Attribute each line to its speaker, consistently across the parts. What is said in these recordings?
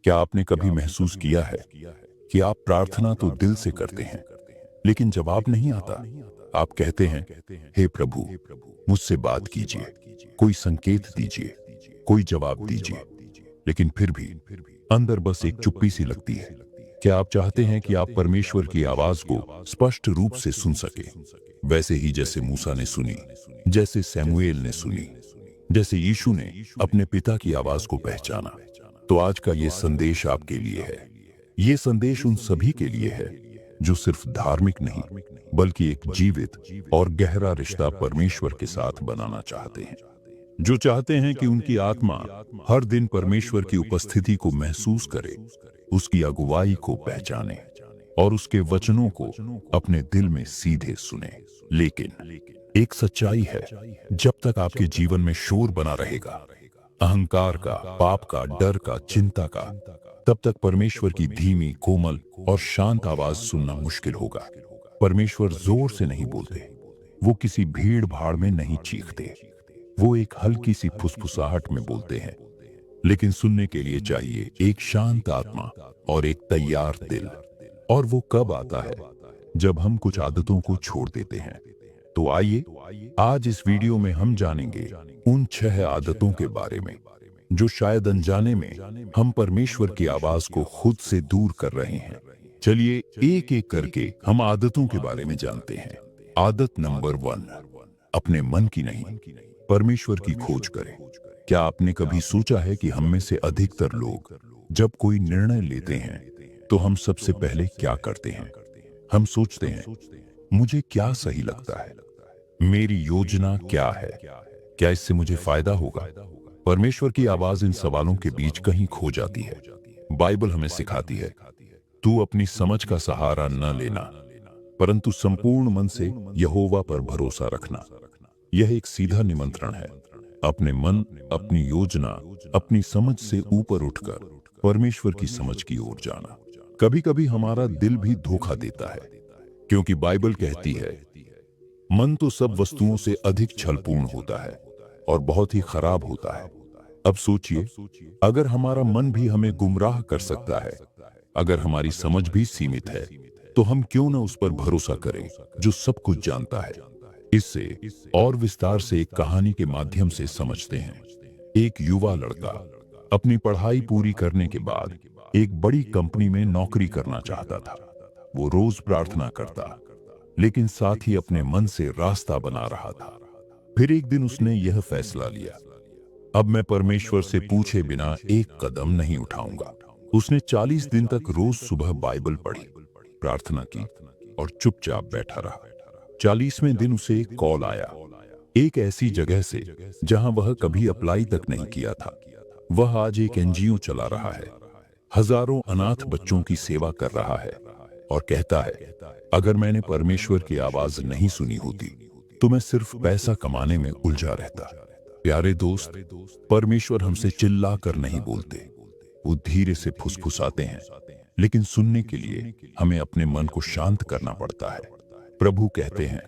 Speaker 1: क्या आपने कभी महसूस किया है कि आप प्रार्थना तो दिल से करते हैं, लेकिन जवाब नहीं आता? आप कहते हैं, हे प्रभु, मुझसे बात कीजिए, कोई संकेत दीजिए, कोई जवाब दीजिए, लेकिन फिर भी अंदर बस एक चुप्पी सी लगती है। क्या आप चाहते हैं कि आप परमेश्वर की आवाज को स्पष्ट रूप से सुन सके, वैसे ही जैसे मूसा ने सुनी, जैसे सैमुएल ने सुनी, जैसे यीशु ने अपने पिता की आवाज को पहचाना? तो आज का ये संदेश आपके लिए है। ये संदेश उन सभी के लिए है जो सिर्फ धार्मिक नहीं, बल्कि एक जीवित और गहरा रिश्ता परमेश्वर के साथ बनाना चाहते हैं, जो चाहते हैं कि उनकी आत्मा हर दिन परमेश्वर की उपस्थिति को महसूस करे, उसकी अगुवाई को पहचाने और उसके वचनों को अपने दिल में सीधे सुने। लेकिन एक सच्चाई है, जब तक आपके जीवन में शोर बना रहेगा, अहंकार का, पाप का, डर का, चिंता का, तब तक परमेश्वर की धीमी, कोमल और शांत आवाज सुनना मुश्किल होगा। परमेश्वर जोर से नहीं बोलते, वो किसी भीड़ भाड़ में नहीं चीखते, वो एक हल्की सी फुसफुसाहट में बोलते हैं। लेकिन सुनने के लिए चाहिए एक शांत आत्मा और एक तैयार दिल। और वो कब आता है? जब हम कुछ आदतों को छोड़ देते हैं। तो आइए आज इस वीडियो में हम जानेंगे उन 6 आदतों के बारे में जो शायद अनजाने में हम परमेश्वर की आवाज को खुद से दूर कर रहे हैं। चलिए एक एक करके हम आदतों के बारे में जानते हैं। आदत नंबर 1, अपने मन की नहीं, परमेश्वर की खोज करें। क्या आपने कभी सोचा है कि हम में से अधिकतर लोग जब कोई निर्णय लेते हैं तो हम सबसे पहले क्या करते हैं? हम सोचते हैं, मुझे क्या सही लगता है, मेरी योजना क्या है, क्या इससे मुझे फायदा होगा? परमेश्वर की आवाज इन सवालों के बीच कहीं खो जाती है। बाइबल हमें सिखाती है, तू अपनी समझ का सहारा न लेना, परंतु संपूर्ण मन से यहोवा पर भरोसा रखना। यह एक सीधा निमंत्रण है, अपने मन, अपनी योजना, अपनी समझ से ऊपर उठकर परमेश्वर की समझ की ओर जाना। कभी कभी हमारा दिल भी धोखा देता है, क्योंकि बाइबल कहती है, मन तो सब वस्तुओं से अधिक छलपूर्ण होता है और बहुत ही खराब होता है। अब सोचिए, अगर हमारा मन भी हमें गुमराह कर सकता है, अगर हमारी समझ भी सीमित है, तो हम क्यों न उस पर भरोसा करें जो सब कुछ जानता है। इससे और विस्तार से एक कहानी के माध्यम से समझते हैं। एक युवा लड़का अपनी पढ़ाई पूरी करने के बाद एक बड़ी कंपनी में नौकरी करना चाहता था। वो रोज प्रार्थना करता, लेकिन साथ ही अपने मन से रास्ता बना रहा था। फिर एक दिन उसने यह फैसला लिया, अब मैं परमेश्वर से पूछे बिना एक कदम नहीं उठाऊंगा। उसने 40 दिन तक रोज सुबह बाइबल पढ़ी, प्रार्थना की और चुपचाप बैठा रहा। 40वें दिन उसे एक कॉल आया, एक ऐसी जगह से जहां वह कभी अप्लाई तक नहीं किया था। वह आज एक एनजीओ चला रहा है, हजारों अनाथ बच्चों की सेवा कर रहा है और कहता है, अगर मैंने परमेश्वर की आवाज नहीं सुनी होती तो मैं सिर्फ पैसा कमाने में उलझा रहता। प्यारे दोस्त, परमेश्वर हमसे चिल्ला कर नहीं बोलते, वो धीरे से फुसफुसाते हैं, लेकिन सुनने के लिए हमें अपने मन को शांत करना पड़ता है। प्रभु कहते हैं,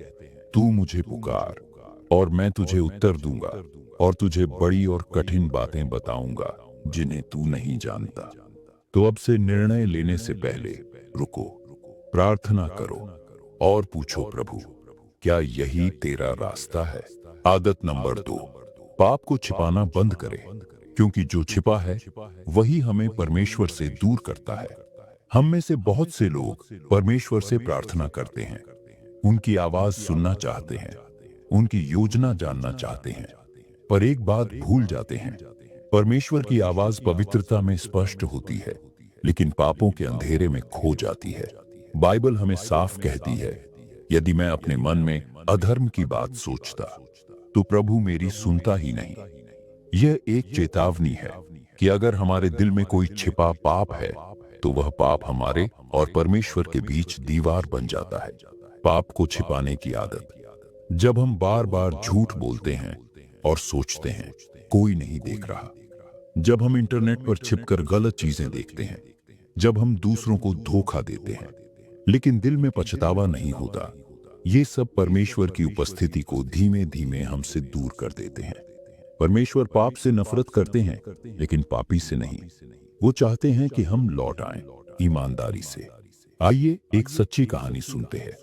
Speaker 1: तू मुझे पुकार और मैं तुझे उत्तर दूंगा और तुझे बड़ी और कठिन बातें बताऊंगा जिन्हें तू नहीं जानता। तो अब से निर्णय लेने से पहले रुको, प्रार्थना करो और पूछो, प्रभु, क्या यही तेरा रास्ता है? आदत नंबर 2, पाप को छिपाना बंद करें, क्योंकि जो छिपा है वही हमें परमेश्वर से दूर करता है। हम में से बहुत से लोग परमेश्वर से प्रार्थना करते हैं, उनकी आवाज सुनना चाहते हैं, उनकी योजना जानना चाहते हैं, पर एक बात भूल जाते हैं, परमेश्वर की आवाज पवित्रता में स्पष्ट होती है, लेकिन पापों के अंधेरे में खो जाती है। बाइबल हमें साफ कहती है, यदि मैं अपने मन में अधर्म की बात सोचता तो प्रभु मेरी सुनता ही नहीं। यह एक चेतावनी है कि अगर हमारे दिल में कोई छिपा पाप है तो वह पाप हमारे और परमेश्वर के बीच दीवार बन जाता है। पाप को छिपाने की आदत, जब हम बार बार झूठ बोलते हैं और सोचते हैं कोई नहीं देख रहा, जब हम इंटरनेट पर छिपकर गलत चीजें देखते हैं, जब हम दूसरों को धोखा देते हैं लेकिन दिल में पछतावा नहीं होता, ये सब परमेश्वर की उपस्थिति को धीमे धीमे हमसे दूर कर देते हैं। परमेश्वर पाप से नफरत करते हैं, लेकिन पापी से नहीं। वो चाहते हैं कि हम लौट आएं ईमानदारी से। आइए एक सच्ची कहानी सुनते हैं।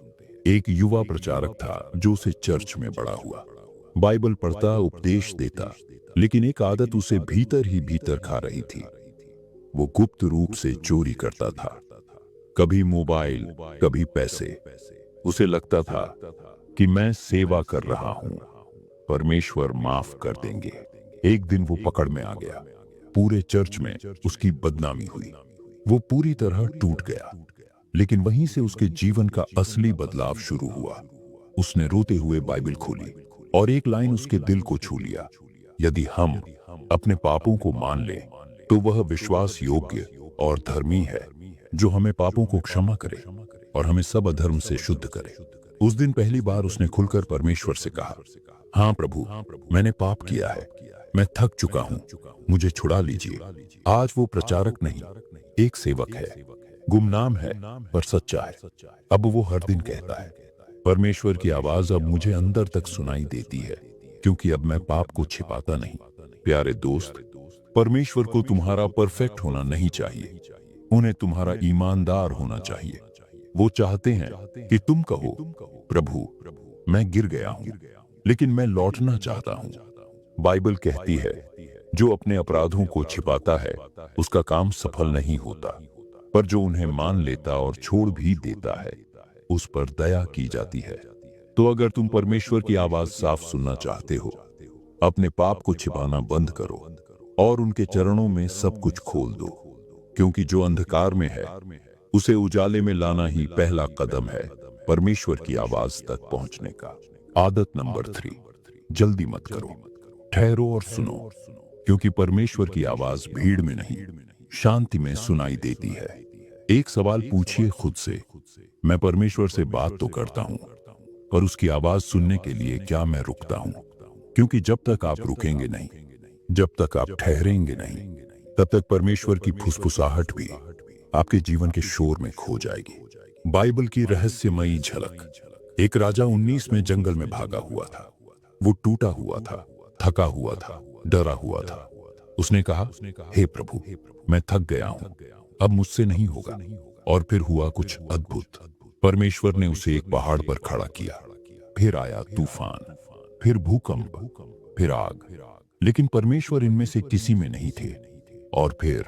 Speaker 1: एक युवा प्रचारक था जो उसे चर्च में बड़ा हुआ, बाइबल पढ़ता, उपदेश देता, लेकिन एक आदत उसे भीतर ही भीतर खा रही थी। वो गुप्त रूप से चोरी करता था, कभी मोबाइल, कभी पैसे। उसे लगता था कि मैं सेवा कर रहा हूं, परमेश्वर माफ कर देंगे। एक दिन वो पकड़ में आ गया। पूरे चर्च में उसकी बदनामी हुई। वो पूरी तरह टूट गया। लेकिन वहीं से उसके जीवन का असली बदलाव शुरू हुआ। उसने रोते हुए बाइबल खोली और एक लाइन उसके दिल को छू लिया। यदि हम अपने पापों को मान लें तो वह विश्वास योग्य और धर्मी है, जो हमें पापों को क्षमा करे और हमें सब अधर्म से शुद्ध करे। उस दिन पहली बार उसने खुलकर परमेश्वर से कहा, हाँ प्रभु, मैंने पाप किया है, मैं थक चुका हूं, मुझे छुड़ा लीजिए। आज वो प्रचारक नहीं, एक सेवक है, गुमनाम है पर सच्चा है। अब वो हर दिन कहता है, परमेश्वर की आवाज अब मुझे अंदर तक सुनाई देती है, क्योंकि अब मैं पाप को छिपाता नहीं। प्यारे दोस्त, परमेश्वर को तुम्हारा परफेक्ट होना नहीं चाहिए, उन्हें तुम्हारा ईमानदार होना चाहिए। वो चाहते हैं कि तुम कहो, प्रभु, मैं गिर गया हूं, लेकिन मैं लौटना चाहता हूं। बाइबल कहती है, जो अपने अपराधों को छिपाता है उसका काम सफल नहीं होता, पर जो उन्हें मान लेता और छोड़ भी देता है उस पर दया की जाती है। तो अगर तुम परमेश्वर की आवाज साफ सुनना चाहते हो, अपने पाप को छिपाना बंद करो और उनके चरणों में सब कुछ खोल दो, क्योंकि जो अंधकार में है उसे उजाले में लाना ही पहला कदम है परमेश्वर की आवाज तक पहुंचने का। आदत नंबर 3, जल्दी मत करो, ठहरो और सुनो, क्योंकि परमेश्वर की आवाज भीड़ में नहीं, शांति में सुनाई देती है। एक सवाल पूछिए खुद से, मैं परमेश्वर से बात तो करता हूं, पर उसकी आवाज सुनने के लिए क्या मैं रुकता हूं? क्योंकि जब तक आप रुकेंगे नहीं, जब तक आप ठहरेंगे नहीं, तब तक परमेश्वर की फुसफुसाहट भी आपके जीवन के शोर में खो जाएगी। बाइबल की रहस्यमयी झलक। एक राजा 19 में जंगल में भागा हुआ था। वो टूटा हुआ था, थका हुआ था, डरा हुआ था। उसने कहा, हे प्रभु, मैं थक गया हूं, अब मुझसे नहीं होगा। और फिर हुआ कुछ अद्भुत। परमेश्वर ने उसे एक पहाड़ पर खड़ा किया। फिर आया तूफान, फिर भूकंप, फिर आग, लेकिन परमेश्वर इनमें से किसी में नहीं थे। और फिर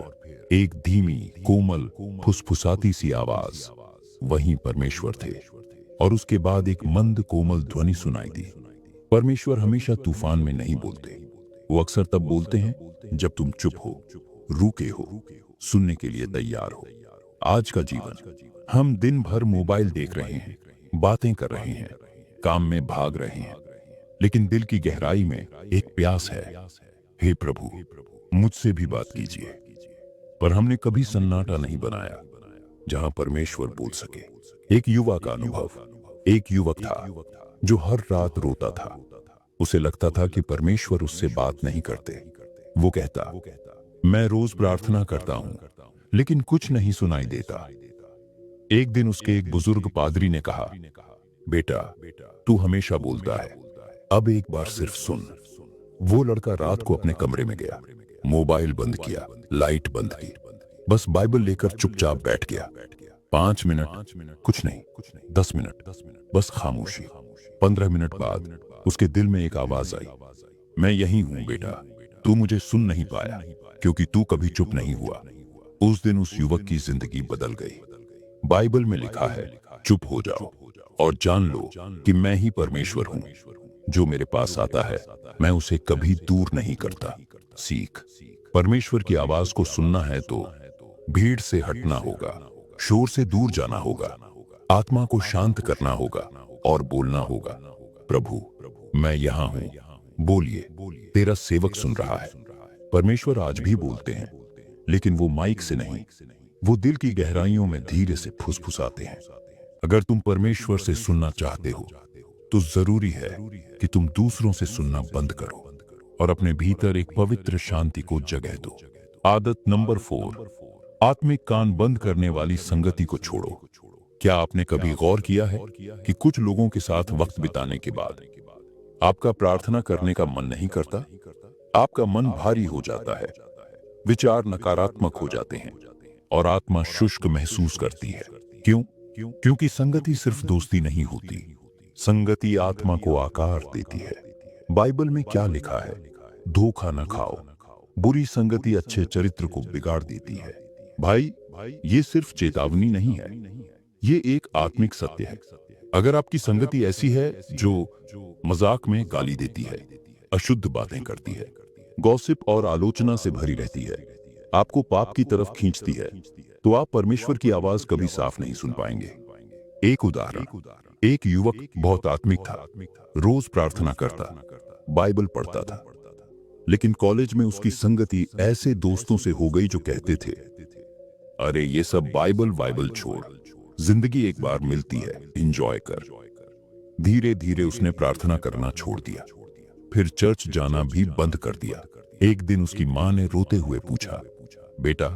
Speaker 1: एक धीमी, कोमल, फुसफुसाती सी आवाज, वहीं परमेश्वर थे। और उसके बाद एक मंद कोमल ध्वनि सुनाई दी। परमेश्वर हमेशा तूफान में नहीं बोलते, वो अक्सर तब बोलते हैं जब तुम चुप हो, रुके हो, सुनने के लिए तैयार हो। आज का जीवन, हम दिन भर मोबाइल देख रहे हैं, बातें कर रहे हैं, काम में भाग रहे हैं, लेकिन दिल की गहराई में एक प्यास है, हे प्रभु, मुझसे भी बात कीजिए। पर हमने कभी सन्नाटा नहीं बनाया जहां परमेश्वर बोल सके। एक युवा का अनुभव। एक युवक था जो हर रात रोता था। उसे लगता था कि परमेश्वर उससे बात नहीं करते। वो कहता, मैं रोज प्रार्थना करता हूं, लेकिन कुछ नहीं सुनाई देता। एक दिन उसके एक बुजुर्ग पादरी ने कहा, बेटा, तू हमेशा बोलता है, अब एक बार सिर्फ सुन। वो लड़का रात को अपने कमरे में गया, मोबाइल बंद किया, लाइट बंद की, बस बाइबल लेकर चुपचाप बैठ गया। 5 मिनट, कुछ नहीं, 10 मिनट, बस खामोशी। 15 मिनट बाद उसके दिल में एक आवाज आई, मैं यही हूं बेटा, तू मुझे सुन नहीं पाया क्योंकि तू कभी चुप नहीं हुआ। उस दिन उस युवक की जिंदगी बदल गई। बाइबल में लिखा है, चुप हो जाओ और जान लो कि मैं ही परमेश्वर हूं। जो मेरे पास आता है मैं उसे कभी दूर नहीं करता। सीख, परमेश्वर की आवाज को सुनना है तो भीड़ से हटना होगा, शोर से दूर जाना होगा, आत्मा को शांत करना होगा और बोलना होगा, प्रभु, मैं यहां हूं, बोलिए, तेरा सेवक सुन रहा है। परमेश्वर आज भी बोलते हैं, लेकिन वो माइक से नहीं, वो दिल की गहराइयों में धीरे से फुसफुसाते हैं। अगर तुम परमेश्वर से सुनना चाहते हो तो जरूरी है कि तुम दूसरों से सुनना बंद करो और अपने भीतर एक पवित्र शांति को जगह दो। आदत नंबर 4, आत्मिक कान बंद करने वाली संगति को छोड़ो। क्या आपने कभी गौर किया है कि कुछ लोगों के साथ वक्त बिताने के बाद आपका प्रार्थना करने का मन नहीं करता? आपका मन भारी हो जाता है, विचार नकारात्मक हो जाते हैं और आत्मा शुष्क महसूस करती है। क्यों? क्योंकि संगति सिर्फ दोस्ती नहीं होती, संगति आत्मा को आकार देती है। बाइबल में क्या लिखा है? धोखा न खाओ, बुरी संगति अच्छे चरित्र को बिगाड़ देती है। भाई, ये सिर्फ चेतावनी नहीं है, ये एक आत्मिक सत्य है। अगर आपकी संगति ऐसी है जो मजाक में गाली देती है, अशुद्ध बातें करती है, गॉसिप और आलोचना से भरी रहती है, आपको पाप की तरफ खींचती है, तो आप परमेश्वर की आवाज कभी साफ नहीं सुन पाएंगे। एक उदाहरण, एक युवक बहुत आत्मिक था, रोज प्रार्थना करता, बाइबल पढ़ता था, लेकिन कॉलेज में उसकी संगति ऐसे दोस्तों से हो गई जो कहते थे, अरे ये सब बाइबल छोड़, जिंदगी एक बार मिलती है, एंजॉय कर। धीरे धीरे उसने प्रार्थना करना छोड़ दिया, फिर चर्च जाना भी बंद कर दिया। एक दिन उसकी माँ ने रोते हुए पूछा, बेटा,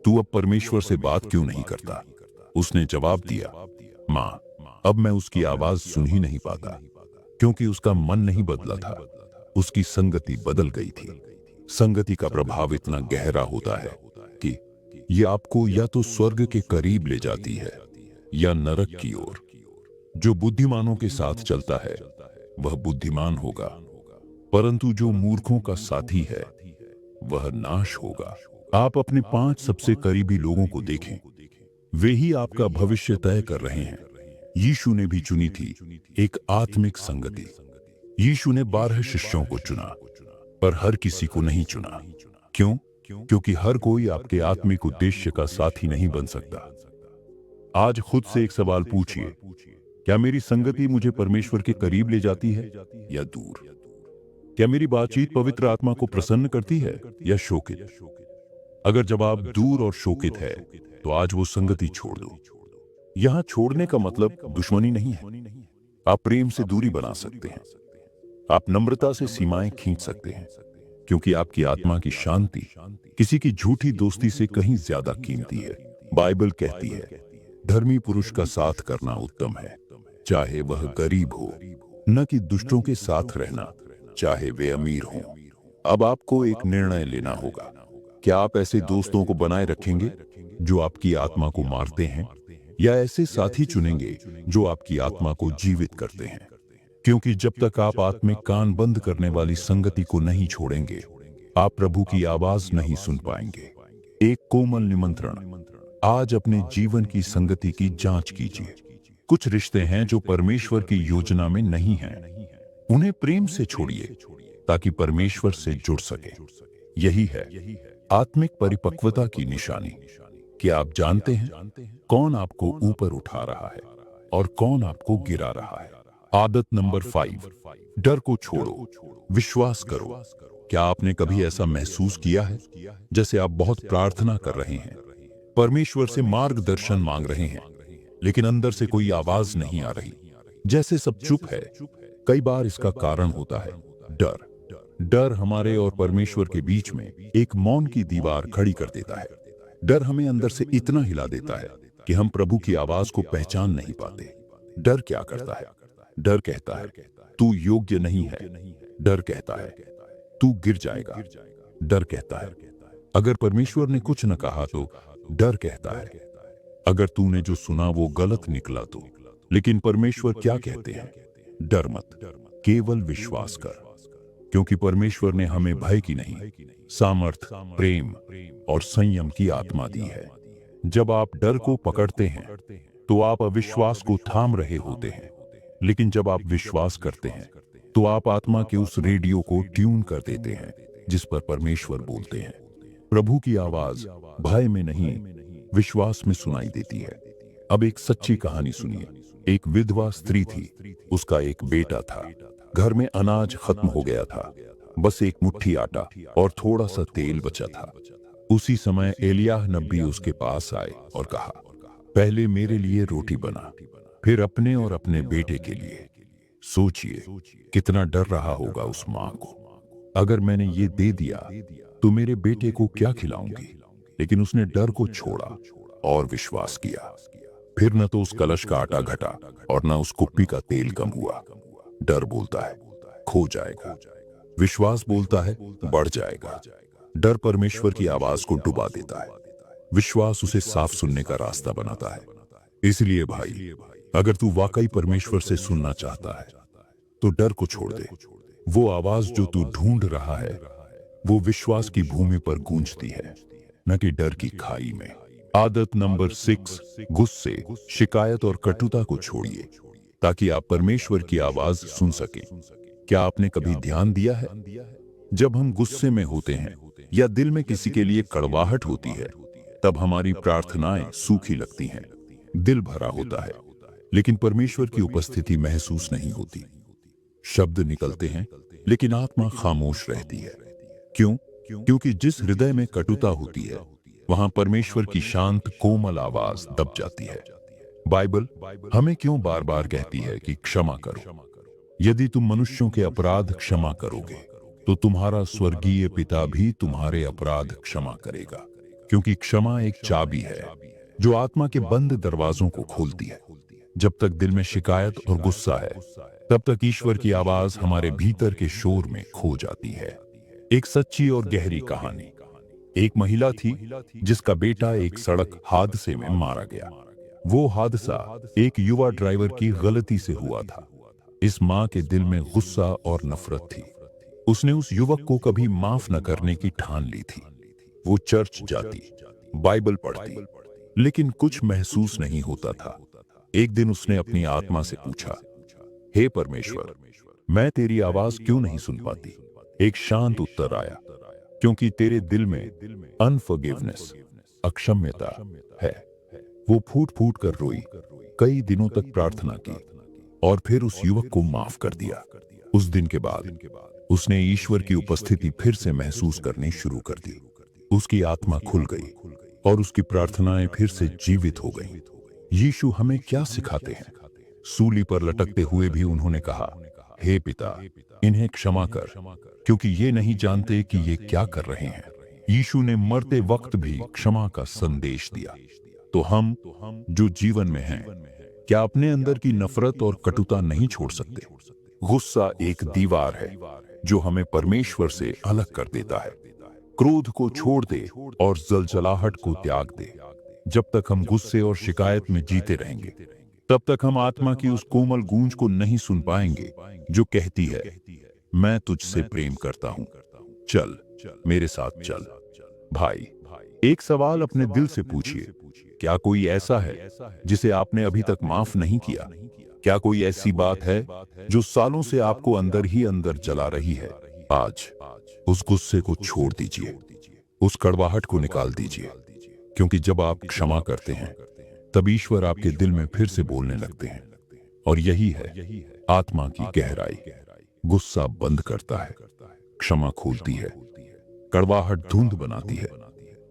Speaker 1: तू अब परमेश्वर से बात क्यों नहीं करता? उसने जवाब दिया, माँ, अब मैं उसकी आवाज सुन ही नहीं पाता, क्योंकि उसका मन नहीं बदला था, उसकी संगति बदल गई थी। संगति का प्रभाव इतना गहरा होता है कि ये आपको या तो स्वर्ग के करीब ले जाती है या नरक की ओर। जो बुद्धिमानों के साथ चलता है वह बुद्धिमान होगा, परंतु जो मूर्खों का साथी है वह नाश होगा। आप अपने 5 सबसे करीबी लोगों को देखें, वे ही आपका भविष्य तय कर रहे हैं। यीशु ने भी चुनी थी एक आत्मिक संगति। यीशु ने 12 शिष्यों को चुना, पर हर किसी को नहीं चुना। क्यों? क्योंकि हर कोई आपके आत्मिक उद्देश्य का साथी नहीं बन सकता। आज खुद से एक सवाल पूछिए, क्या मेरी संगति मुझे परमेश्वर के करीब ले जाती है या दूर? क्या मेरी बातचीत पवित्र आत्मा को प्रसन्न करती है या शोकित? अगर जवाब दूर और शोकित है, तो आज वो संगति छोड़ दो। यहां छोड़ने का मतलब दुश्मनी नहीं है। आप प्रेम से दूरी बना सकते हैं, आप नम्रता से सीमाएं खींच सकते हैं, क्योंकि आपकी आत्मा की शांति किसी की झूठी दोस्ती से कहीं ज्यादा कीमती है। बाइबल कहती है, धर्मी पुरुष का साथ करना उत्तम है, चाहे वह गरीब हो, न कि दुष्टों के साथ रहना, चाहे वे अमीर हों। अब आपको एक निर्णय लेना होगा, क्या आप ऐसे दोस्तों को बनाए रखेंगे जो आपकी आत्मा को मारते हैं, या ऐसे साथी चुनेंगे जो आपकी आत्मा को जीवित करते हैं? क्योंकि जब तक आप आत्मिक कान बंद करने वाली संगति को नहीं छोड़ेंगे, आप प्रभु की आवाज नहीं सुन पाएंगे। एक कोमल निमंत्रण, आज अपने जीवन की संगति की जांच कीजिए। कुछ रिश्ते हैं जो परमेश्वर की योजना में नहीं हैं, उन्हें प्रेम से छोड़िए ताकि परमेश्वर से जुड़ सके। यही है आत्मिक परिपक्वता की निशानी। क्या आप जानते हैं कौन आपको ऊपर उठा रहा है और कौन आपको गिरा रहा है? आदत नंबर 5, डर को छोड़ो, विश्वास करो। क्या आपने कभी ऐसा महसूस किया है जैसे आप बहुत प्रार्थना कर रहे हैं, परमेश्वर से मार्गदर्शन मांग रहे हैं, लेकिन अंदर से कोई आवाज नहीं आ रही, जैसे सब चुप है? कई बार इसका कारण होता है डर। डर हमारे और परमेश्वर के बीच में एक मौन की दीवार खड़ी कर देता है। डर हमें अंदर से इतना हिला देता है कि हम प्रभु की आवाज को पहचान नहीं पाते। डर क्या करता है? डर कहता है तू योग्य नहीं है। डर कहता है तू गिर जाएगा। डर कहता है अगर परमेश्वर ने कुछ न कहा तो। डर कहता है अगर तूने जो सुना वो गलत निकला तो। लेकिन परमेश्वर क्या कहते हैं? डर मत, केवल विश्वास कर, क्योंकि परमेश्वर ने हमें भय की नहीं, सामर्थ, प्रेम और संयम की आत्मा दी है। जब आप डर को पकड़ते हैं तो आप अविश्वास को थाम रहे होते हैं, लेकिन जब आप विश्वास करते हैं तो आप आत्मा के उस रेडियो को ट्यून कर देते हैं जिस पर परमेश्वर बोलते हैं। प्रभु की आवाज भय में नहीं, विश्वास में सुनाई देती है। अब एक सच्ची कहानी सुनिए। एक विधवा स्त्री थी, उसका एक बेटा था। घर में अनाज खत्म हो गया था, बस एक मुट्ठी आटा और थोड़ा सा तेल बचा था। उसी समय एलियाह नबी उसके पास आए और कहा, पहले मेरे लिए रोटी बना, फिर अपने और अपने बेटे के लिए। सोचिए कितना डर रहा होगा उस मां को। अगर मैंने ये दे दिया तो मेरे बेटे को क्या खिलाऊंगी? लेकिन उसने डर को छोड़ा और विश्वास किया। फिर न तो उस कलश का आटा घटा और न उस कुप्पी का तेल कम हुआ। डर बोलता है खो जाएगा, विश्वास बोलता है बढ़ जाएगा। डर परमेश्वर की आवाज को डुबा देता है, विश्वास उसे साफ सुनने का रास्ता बनाता है। इसलिए भाई, अगर तू वाकई परमेश्वर से सुनना चाहता है तो डर को छोड़ दे। वो आवाज जो तू ढूंढ रहा है वो विश्वास की भूमि पर गूंजती है, न कि डर की खाई में। आदत नंबर 6, गुस्से, शिकायत और कटुता को छोड़िए ताकि आप परमेश्वर की आवाज सुन सकें। क्या आपने कभी ध्यान दिया है, जब हम गुस्से में होते हैं या दिल में किसी के लिए कड़वाहट होती है, तब हमारी प्रार्थनाएं सूखी लगती हैं। दिल भरा होता है लेकिन परमेश्वर की उपस्थिति महसूस नहीं होती। शब्द निकलते हैं लेकिन आत्मा खामोश रहती है। क्यों? क्योंकि जिस हृदय में कटुता होती है वहां परमेश्वर की शांत कोमल आवाज दब जाती है। बाइबल हमें क्यों बार बार कहती है कि क्षमा करो? यदि तुम मनुष्यों के अपराध क्षमा करोगे तो तुम्हारा स्वर्गीय पिता भी तुम्हारे अपराध क्षमा करेगा। क्योंकि क्षमा एक चाबी है जो आत्मा के बंद दरवाजों को खोलती है। जब तक दिल में शिकायत और गुस्सा है, तब तक ईश्वर की आवाज हमारे भीतर के शोर में खो जाती है। एक सच्ची और गहरी कहानी। एक महिला थी जिसका बेटा एक सड़क हादसे में मारा गया। वो हादसा एक युवा ड्राइवर की गलती से हुआ था। इस मां के दिल में गुस्सा और नफरत थी। उसने उस युवक को कभी माफ न करने की ठान ली थी। वो चर्च जाती, बाइबल पढ़ती, लेकिन कुछ महसूस नहीं होता था। एक दिन उसने अपनी आत्मा से पूछा, हे परमेश्वर, मैं तेरी आवाज क्यों नहीं सुन पाती? एक शांत उत्तर आया, क्योंकि तेरे दिल में अनफॉरगिवनेस, अक्षम्यता है। वो फूट फूट कर रोई, कई दिनों तक प्रार्थना की और फिर उस युवक को माफ कर दिया। उस दिन के बाद उसने ईश्वर की उपस्थिति फिर से महसूस करनी शुरू कर दी। उसकी आत्मा खुल गई और उसकी प्रार्थनाएं फिर से जीवित हो गईं। यीशु हमें क्या सिखाते हैं? सूली पर लटकते हुए भी उन्होंने कहा, हे पिता, इन्हें क्षमा कर, क्योंकि ये नहीं जानते कि ये क्या कर रहे हैं। यीशु ने मरते वक्त भी क्षमा का संदेश दिया। तो हम जो जीवन में हैं, क्या अपने अंदर की नफरत और कटुता नहीं छोड़ सकते? गुस्सा एक दीवार है जो हमें परमेश्वर से अलग कर देता है। क्रोध को छोड़ दे और जलजलाहट को त्याग दे। जब तक हम गुस्से और शिकायत में जीते रहेंगे, तब तक हम आत्मा की उस कोमल गूंज को नहीं सुन पाएंगे जो कहती है, मैं तुझसे प्रेम करता हूं, चल मेरे साथ चल। भाई, एक सवाल अपने दिल से पूछिए, क्या कोई ऐसा है जिसे आपने अभी तक माफ नहीं किया? क्या कोई ऐसी बात है जो सालों से आपको अंदर ही अंदर जला रही है? आज उस गुस्से को छोड़ दीजिए, उस कड़वाहट को निकाल दीजिए, क्योंकि जब आप क्षमा करते हैं तब ईश्वर आपके दिल में फिर से बोलने लगते हैं। और यही है आत्मा की गहराई। गुस्सा बंद करता है, क्षमा खोलती है, कड़वाहट धुंध बनाती है,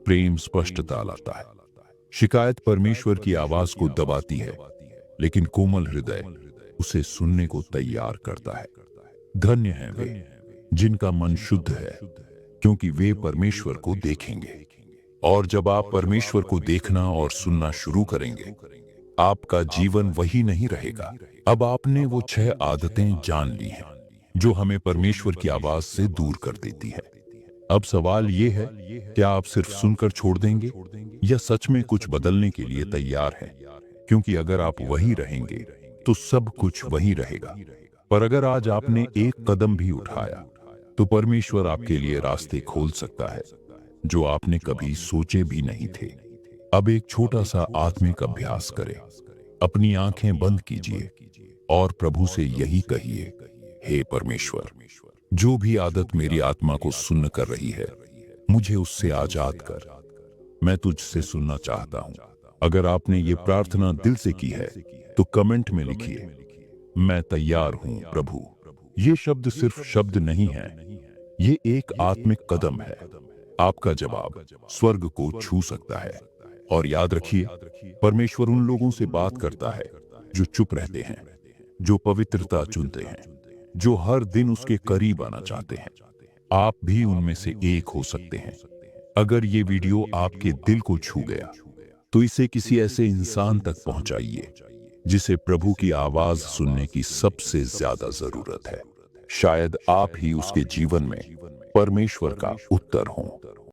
Speaker 1: प्रेम स्पष्टता लाता है। शिकायत परमेश्वर की आवाज को दबाती है, लेकिन कोमल हृदय उसे सुनने को तैयार करता है। धन्य हैं वे जिनका मन शुद्ध है, क्योंकि वे परमेश्वर को देखेंगे। और जब आप परमेश्वर को देखना और सुनना शुरू करेंगे, आपका जीवन वही नहीं रहेगा। अब आपने वो 6 आदतें जान ली हैं जो हमें परमेश्वर की आवाज से दूर कर देती है। अब सवाल ये है, क्या आप सिर्फ सुनकर छोड़ देंगे या सच में कुछ बदलने के लिए तैयार हैं? क्योंकि अगर आप वही रहेंगे तो सब कुछ वही रहेगा। पर अगर आज आपने एक कदम भी उठाया तो परमेश्वर आपके लिए रास्ते खोल सकता है जो आपने कभी सोचे भी नहीं थे। अब एक छोटा सा आत्मिक अभ्यास करें। अपनी आंखें बंद कीजिए और प्रभु से यही कहिए, हे परमेश्वर, जो भी आदत मेरी आत्मा को सुन्न कर रही है, मुझे उससे आजाद कर। मैं तुझसे सुनना चाहता हूं। अगर आपने ये प्रार्थना दिल से की है तो कमेंट में लिखिए, मैं तैयार हूं प्रभु। ये शब्द सिर्फ शब्द नहीं है, ये एक आत्मिक कदम है। आपका जवाब स्वर्ग को छू सकता है। और याद रखिए, परमेश्वर उन लोगों से बात करता है जो चुप रहते हैं, जो पवित्रता चुनते हैं, जो हर दिन उसके करीब आना चाहते हैं। आप भी उनमें से एक हो सकते हैं। अगर ये वीडियो आपके दिल को छू गया तो इसे किसी ऐसे इंसान तक पहुंचाइए जिसे प्रभु की आवाज सुनने की सबसे ज्यादा जरूरत है। शायद आप ही उसके जीवन में परमेश्वर का उत्तर हों।